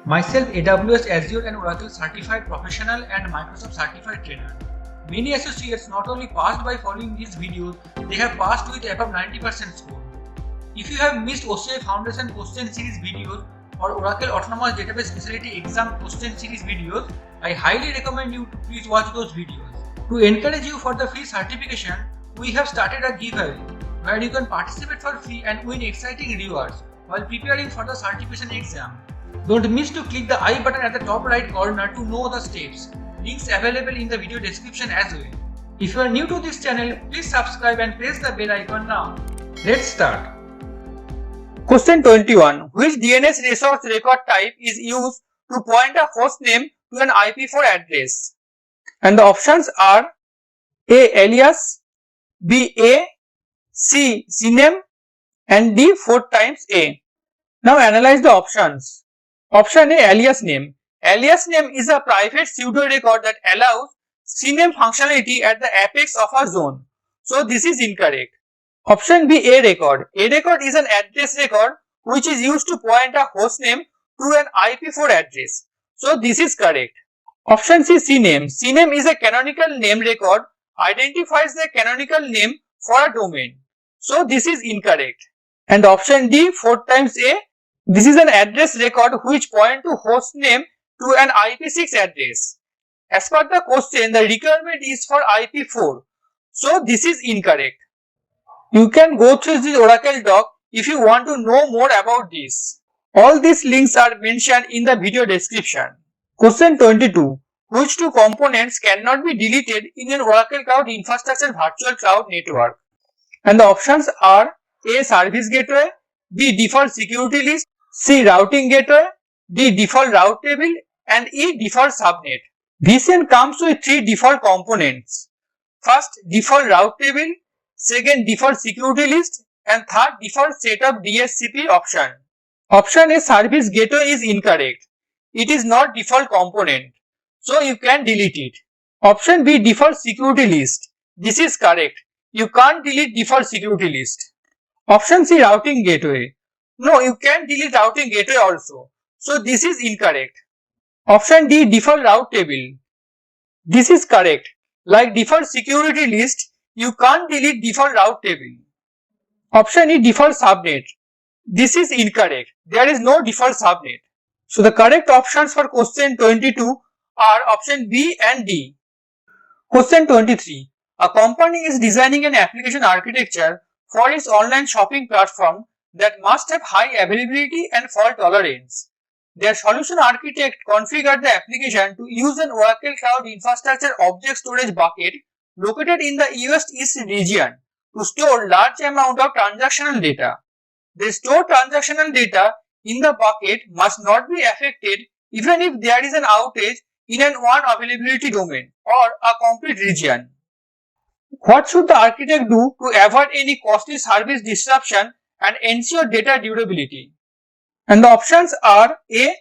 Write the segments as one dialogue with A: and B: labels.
A: Myself, AWS, Azure and Oracle certified professional and Microsoft certified trainer. Many associates not only passed by following these videos, they have passed with above 90% score. If you have missed OCI Foundation question series videos or Oracle Autonomous Database Specialty Exam question series videos, I highly recommend you to please watch those videos. To encourage you for the free certification, we have started a giveaway where you can participate for free and win exciting rewards while preparing for the certification exam. Don't miss to click the I button at the top right corner to know the steps. Links available in the video description as well. If you are new to this channel, please subscribe and press the bell icon now. Let's start. Question 21. Which DNS resource record type is used to point a host name to an IP4 address? And the options are A. Alias, B. A, C. CNAME and D. 4 times A. Now analyze the options. Option A. Alias name. Alias name is a private pseudo record that allows CNAME functionality at the apex of a zone. So this is incorrect. Option B. A record. A record is an address record which is used to point a host name to an IP4 address. So this is correct. Option C. CNAME. CNAME is a canonical name record, identifies the canonical name for a domain. So this is incorrect. And option D. 4 times A. This is an address record which point to host name to an IP6 address. As per the question, the requirement is for IP4. So this is incorrect. You can go through this Oracle doc if you want to know more about this. All these links are mentioned in the video description. Question 22. Which two components cannot be deleted in an Oracle Cloud Infrastructure Virtual Cloud Network? And the options are A. Service Gateway, B. Default Security List, C. Routing Gateway, D. Default Route Table and E. Default Subnet. vCN comes with 3 default components. First, Default Route Table, second, Default Security List and third, Default Setup DSCP option. Option A. Service Gateway is incorrect. It is not default component, so you can delete it. Option B. Default Security List. This is correct. You can't delete Default Security List. Option C. Routing Gateway. No, you can delete Routing Gateway also. So this is incorrect. Option D. Default Route Table. This is correct. Like Default Security List, you can't delete Default Route Table. Option E. Default Subnet. This is incorrect. There is no default subnet. So the correct options for question 22 are option B and D. Question 23. A company is designing an application architecture for its online shopping platform that must have high availability and fault tolerance. Their solution architect configured the application to use an Oracle Cloud Infrastructure Object Storage bucket located in the US East region to store large amount of transactional data. The stored transactional data in the bucket must not be affected even if there is an outage in an one availability domain or a complete region. What should the architect do to avoid any costly service disruption and ensure data durability? And the options are A.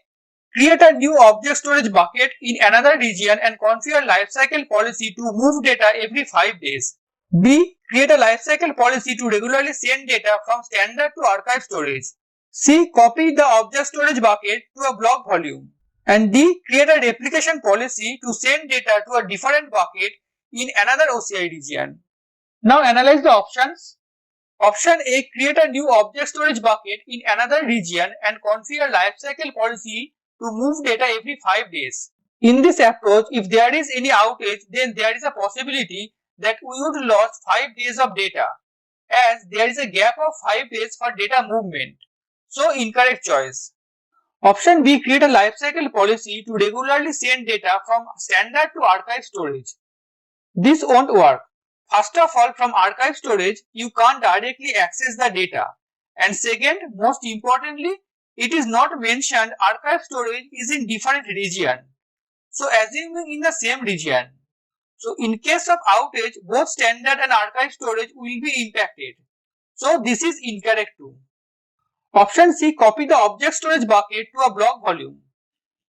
A: Create a new object storage bucket in another region and configure lifecycle policy to move data every 5 days. B. Create a lifecycle policy to regularly send data from standard to archive storage. C. Copy the object storage bucket to a block volume. And D. Create a replication policy to send data to a different bucket in another OCI region. Now analyze the options. Option A. Create a new object storage bucket in another region and configure lifecycle policy to move data every 5 days. In this approach, if there is any outage, then there is a possibility that we would lose 5 days of data, as there is a gap of 5 days for data movement. So incorrect choice. Option B. Create a lifecycle policy to regularly send data from standard to archive storage. This won't work. First of all, from archive storage, you can't directly access the data. And second, most importantly, it is not mentioned archive storage is in different region. So assuming in the same region. So in case of outage, both standard and archive storage will be impacted. So this is incorrect too. Option C. Copy the object storage bucket to a block volume.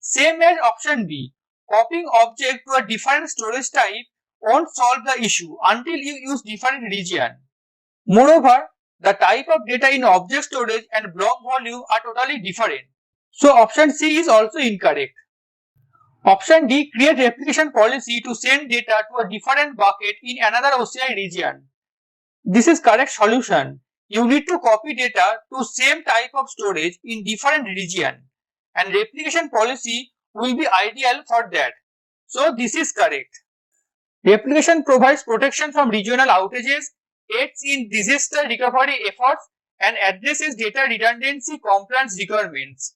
A: Same as option B. Copying object to a different storage type won't solve the issue until you use different region. Moreover, the type of data in object storage and block volume are totally different. So option C is also incorrect. Option D, create replication policy to send data to a different bucket in another OCI region. This is correct solution. You need to copy data to same type of storage in different region, and replication policy will be ideal for that. So this is correct. Replication provides protection from regional outages, aids in disaster recovery efforts, and addresses data redundancy compliance requirements.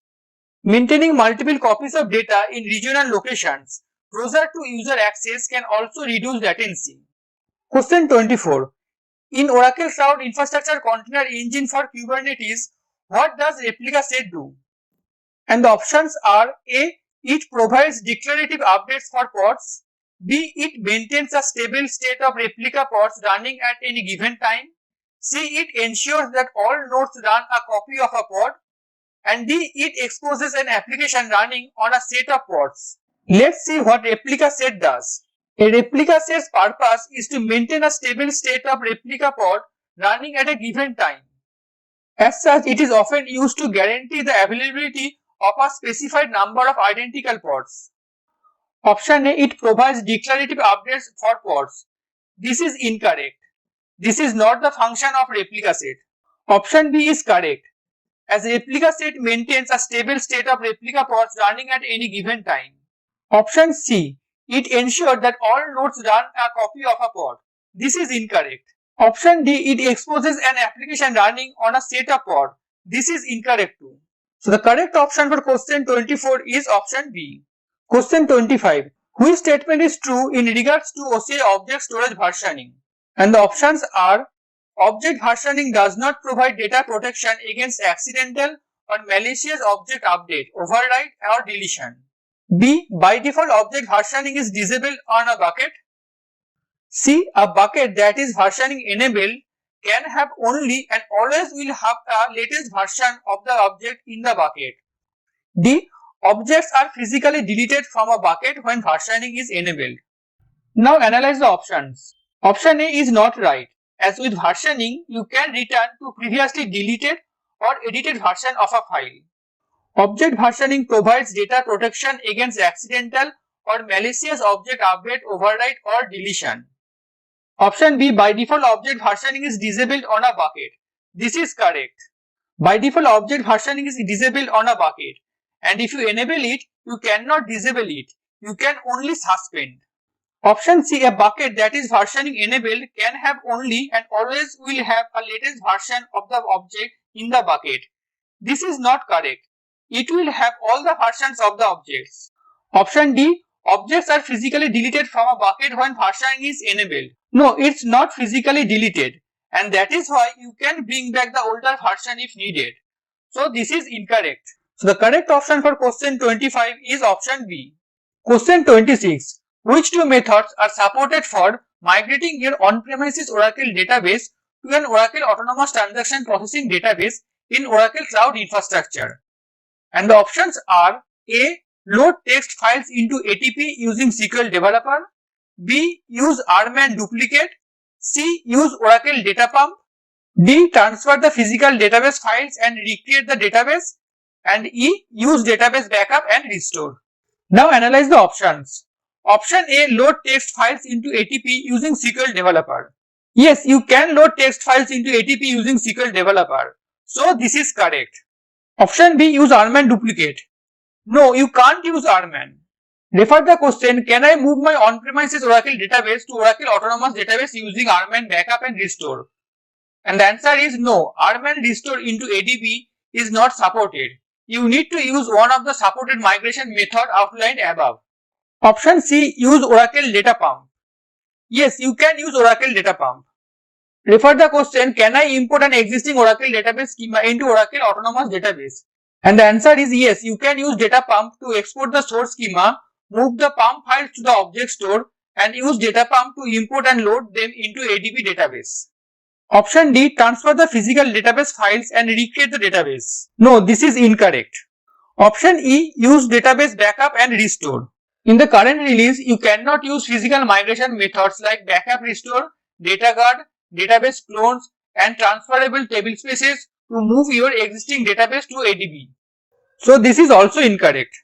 A: Maintaining multiple copies of data in regional locations closer to user access can also reduce latency. Question 24. In Oracle Cloud Infrastructure Container Engine for Kubernetes, what does replica set do? And the options are A. It provides declarative updates for pods. B. It maintains a stable state of replica pods running at any given time. C. It ensures that all nodes run a copy of a pod. And D. It exposes an application running on a set of pods. Let's see what replica set does. A replica set's purpose is to maintain a stable state of replica pod running at a given time. As such, it is often used to guarantee the availability of a specified number of identical pods. Option A, it provides declarative updates for pods. This is incorrect. This is not the function of replica set. Option B is correct, as replica set maintains a stable state of replica pods running at any given time. Option C, it ensures that all nodes run a copy of a pod. This is incorrect. Option D, it exposes an application running on a set of pod. This is incorrect too. So the correct option for question 24 is option B. Question 25. Which statement is true in regards to OCI object storage versioning? And the options are: object versioning does not provide data protection against accidental or malicious object update, override or deletion. B. By default object versioning is disabled on a bucket. C. A bucket that is versioning enabled can have only and always will have a latest version of the object in the bucket. D. Objects are physically deleted from a bucket when versioning is enabled. Now analyze the options. Option A is not right, as with versioning you can return to previously deleted or edited version of a file. Object versioning provides data protection against accidental or malicious object update, override or deletion. Option B, by default object versioning is disabled on a bucket. This is correct. By default object versioning is disabled on a bucket, and if you enable it, you cannot disable it. You can only suspend. Option C, a bucket that is versioning enabled can have only and always will have a latest version of the object in the bucket. This is not correct. It will have all the versions of the objects. Option D, objects are physically deleted from a bucket when versioning is enabled. No, it's not physically deleted, and that is why you can bring back the older version if needed. So this is incorrect. So the correct option for question 25 is option B. Question 26. Which two methods are supported for migrating your on-premises Oracle database to an Oracle Autonomous Transaction Processing database in Oracle Cloud Infrastructure? And the options are: A. Load text files into ATP using SQL Developer. B. Use RMAN duplicate. C. Use Oracle Data Pump. D. Transfer the physical database files and recreate the database. And E. Use database backup and restore. Now analyze the options. Option A, load text files into ATP using SQL Developer. Yes, you can load text files into ATP using SQL Developer. So this is correct. Option B, use RMAN duplicate. No, you can't use RMAN. Refer the question, can I move my on-premises Oracle database to Oracle Autonomous Database using RMAN backup and restore? And the answer is no, RMAN restore into ADB is not supported. You need to use one of the supported migration method outlined above. Option C, use Oracle Data Pump. Yes, you can use Oracle Data Pump. Refer the question, can I import an existing Oracle database schema into Oracle Autonomous Database? And the answer is yes, you can use Data Pump to export the source schema, move the pump files to the object store, and use Data Pump to import and load them into ADB database. Option D, transfer the physical database files and recreate the database. No, this is incorrect. Option E, use database backup and restore. In the current release, you cannot use physical migration methods like backup restore, data guard, database clones, and transferable table spaces to move your existing database to ADB. So this is also incorrect.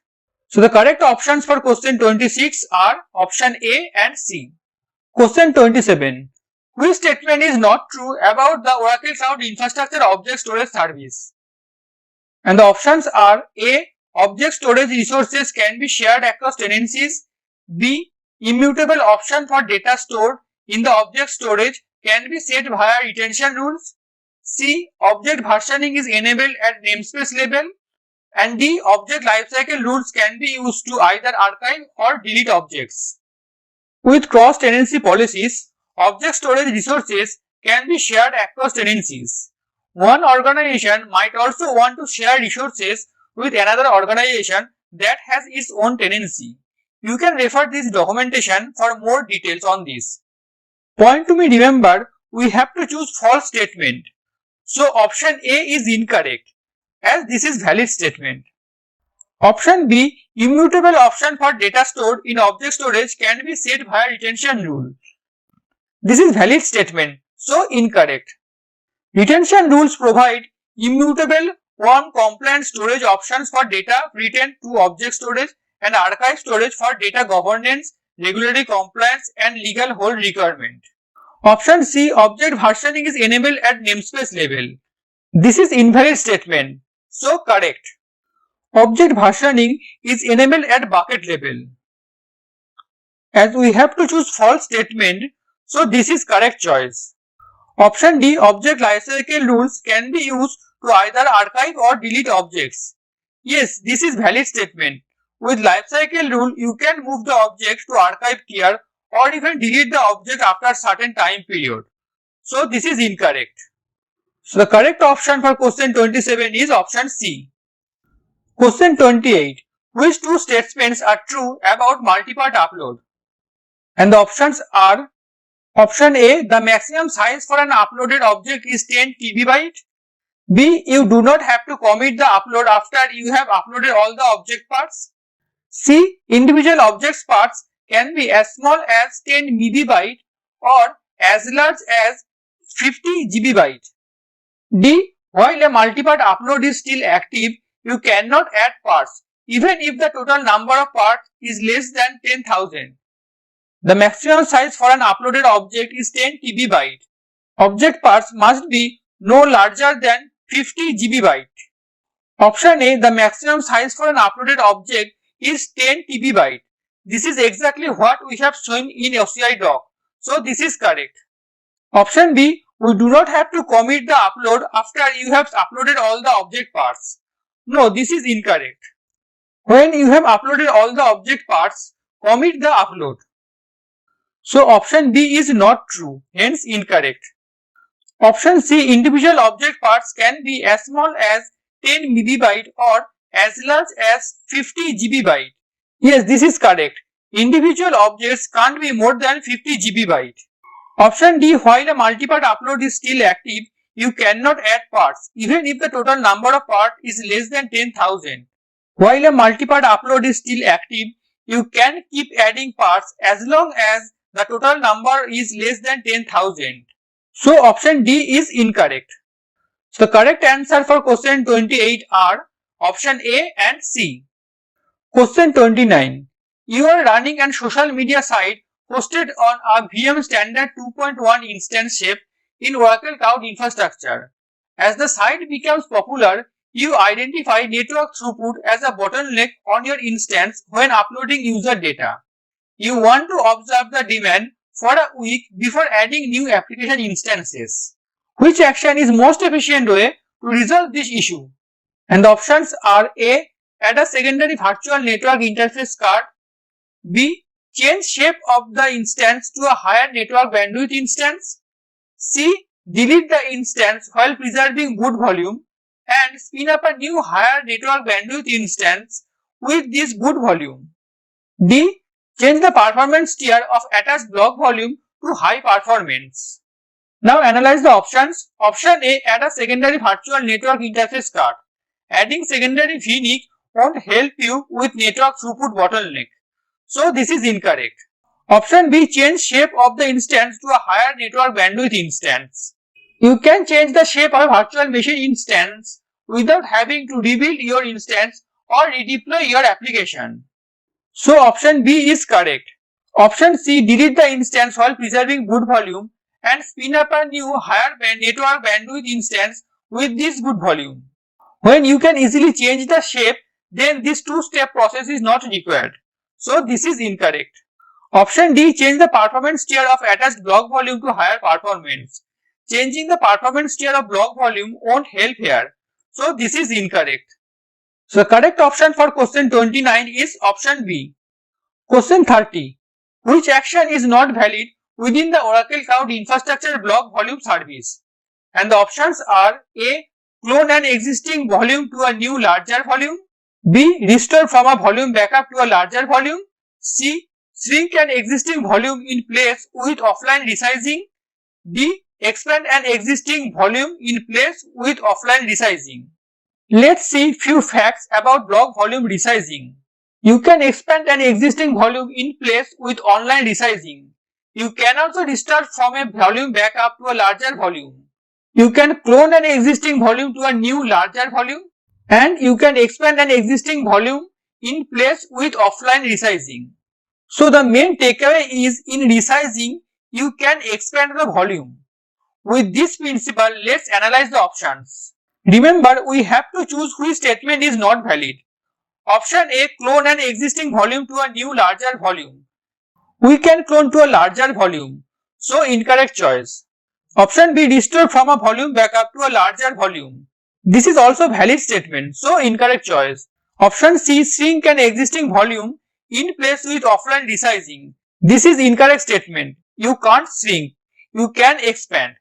A: So the correct options for question 26 are option A and C. Question 27. Which statement is not true about the Oracle Cloud Infrastructure Object Storage Service? And the options are A. Object storage resources can be shared across tenancies. B. Immutable option for data stored in the object storage can be set via retention rules. C. Object versioning is enabled at namespace level. And D. Object lifecycle rules can be used to either archive or delete objects. With cross-tenancy policies, object storage resources can be shared across tenancies. One organization might also want to share resources with another organization that has its own tenancy. You can refer this documentation for more details on this. Point to me, remember, we have to choose false statement. So option A is incorrect, as this is valid statement. Option B, immutable option for data stored in object storage can be set via retention rule. This is valid statement, so incorrect. Retention rules provide immutable compliant storage options for data retained to object storage and archive storage for data governance, regulatory compliance and legal hold requirement. Option C, object versioning is enabled at namespace level. This is invalid statement, so correct. Object versioning is enabled at bucket level. As we have to choose false statement, so this is correct choice. Option D, object lifecycle rules can be used to either archive or delete objects. Yes, this is valid statement. With lifecycle rule, you can move the object to archive tier or even delete the object after a certain time period. So this is incorrect. So the correct option for question 27 is option C. Question 28. Which two statements are true about multipart upload? And the options are option A, the maximum size for an uploaded object is 10 TB. B, you do not have to commit the upload after you have uploaded all the object parts. C, individual objects parts can be as small as 10 MB or as large as 50 GB. D, while a multipart upload is still active, you cannot add parts even if the total number of parts is less than 10,000. The maximum size for an uploaded object is 10 TB. Object parts must be no larger than 50 GB. Option A, the maximum size for an uploaded object is 10 TB. This is exactly what we have shown in OCI doc. So this is correct. Option B, we do not have to commit the upload after you have uploaded all the object parts. No, this is incorrect. When you have uploaded all the object parts, commit the upload. So option B is not true, hence incorrect. Option C, individual object parts can be as small as 10 MB or as large as 50 GB. Yes, this is correct. Individual objects can't be more than 50 GB. Option D, while a multipart upload is still active, you cannot add parts even if the total number of parts is less than 10,000. While a multipart upload is still active, you can keep adding parts as long as the total number is less than 10,000. So option D is incorrect. So the correct answer for question 28 are option A and C. Question 29. You are running a social media site hosted on a VM standard 2.1 instance shape in Oracle Cloud Infrastructure. As the site becomes popular, you identify network throughput as a bottleneck on your instance when uploading user data. You want to observe the demand for a week before adding new application instances. Which action is most efficient way to resolve this issue? And the options are A, add a secondary virtual network interface card. B, change shape of the instance to a higher network bandwidth instance. C, delete the instance while preserving boot volume and spin up a new higher network bandwidth instance with this boot volume. D, change the performance tier of attached block volume to high performance. Now analyze the options. Option A, add a secondary virtual network interface card. Adding secondary VNIC won't help you with network throughput bottleneck. So this is incorrect. Option B, change shape of the instance to a higher network bandwidth instance. You can change the shape of a virtual machine instance without having to rebuild your instance or redeploy your application. So option B is correct. Option C, delete the instance while preserving boot volume and spin up a new higher network bandwidth instance with this boot volume. When you can easily change the shape, then this two-step process is not required. So this is incorrect. Option D, change the performance tier of attached block volume to higher performance. Changing the performance tier of block volume won't help here. So this is incorrect. So the correct option for question 29 is option B. Question 30. Which action is not valid within the Oracle Cloud Infrastructure Block Volume Service? And the options are A. Clone an existing volume to a new larger volume. B. Restore from a volume backup to a larger volume. C. Shrink an existing volume in place with offline resizing. D. Expand an existing volume in place with offline resizing. Let's see few facts about block volume resizing. You can expand an existing volume in place with online resizing. You can also restart from a volume backup to a larger volume. You can clone an existing volume to a new larger volume. And you can expand an existing volume in place with offline resizing. So the main takeaway is in resizing, you can expand the volume. With this principle, let's analyze the options. Remember, we have to choose which statement is not valid. Option A, clone an existing volume to a new larger volume. We can clone to a larger volume. So incorrect choice. Option B, restore from a volume backup to a larger volume. This is also valid statement. So incorrect choice. Option C, shrink an existing volume in place with offline resizing. This is incorrect statement. You can't shrink. You can expand.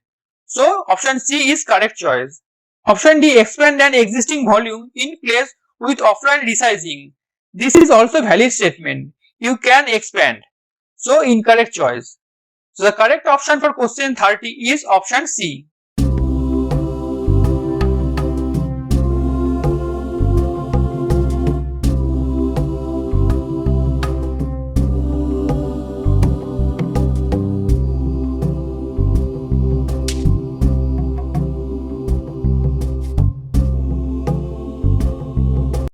A: So option C is correct choice. Option D, expand an existing volume in place with offline resizing. This is also valid statement. You can expand. So incorrect choice. So the correct option for question 30 is option C.